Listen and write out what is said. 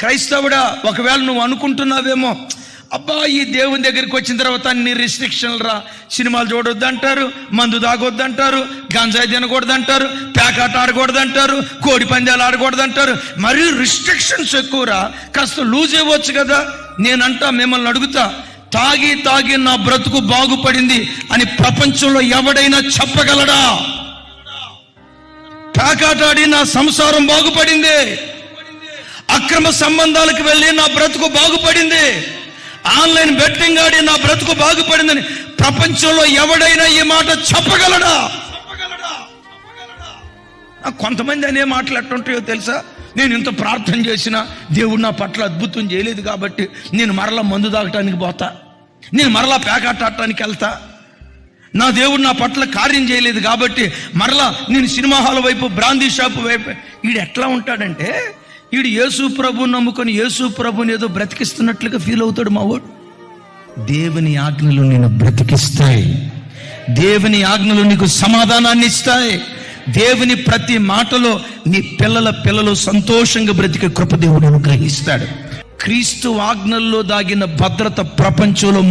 క్రైస్తవుడా, ఒకవేళ నువ్వు అనుకుంటున్నావేమో, అబ్బా ఈ దేవుని దగ్గరికి వచ్చిన తర్వాత అన్ని రిస్ట్రిక్షన్లు రా, సినిమాలు చూడొద్దు అంటారు, మందు తాగొద్దు అంటారు, గంజాయి తినకూడదు అంటారు, పేకాట ఆడకూడదు అంటారు, కోడి పందాలు ఆడకూడదు అంటారు, మరీ రిస్ట్రిక్షన్స్ ఎక్కువరా, కాస్త లూజ్ ఇవ్వచ్చు కదా. నేనంటా, మిమ్మల్ని అడుగుతా, తాగి తాగి నా బ్రతుకు బాగుపడింది అని ప్రపంచంలో ఎవడైనా చెప్పగలడా? పేకాటాడి నా సంసారం బాగుపడింది, అక్రమ సంబంధాలకు వెళ్ళి నా బ్రతుకు బాగుపడింది, ఆన్లైన్ బెట్టింగ్ ఆడి నా బ్రతుకు బాగుపడిందని ప్రపంచంలో ఎవడైనా ఈ మాట చెప్పగలడా? కొంతమంది అనే మాటలు ఎట్టుంటాయో తెలుసా? నేను ఇంత ప్రార్థన చేసినా దేవుడు నా పట్ల అద్భుతం చేయలేదు కాబట్టి నేను మరలా మందు తాగటానికి పోతా, నేను మరలా పేకాట ఆడటానికి వెళ్తా, నా దేవుడు నా పట్ల కార్యం చేయలేదు కాబట్టి మరలా నేను సినిమా హాల్ వైపు, బ్రాందీ షాపు వైపు. వీడు ఎట్లా ఉంటాడంటే, వీడు యేసు ప్రభుని నమ్ముకొని యేసు ప్రభుని ఏదో బ్రతికిస్తున్నట్లుగా ఫీల్ అవుతాడు మావాడు. దేవుని ఆజ్ఞలు నేను బ్రతికిస్తాయి, దేవుని ఆజ్ఞలు నీకు సమాధానాన్ని ఇస్తాయి, దేవుని ప్రతి మాటలో నీ పిల్లలు సంతోషంగా బ్రతికే కృప దేవుడు అనుగ్రహిస్తాడు. క్రీస్తు ఆజ్ఞల్లో దాగిన భద్రత ప్రపంచంలో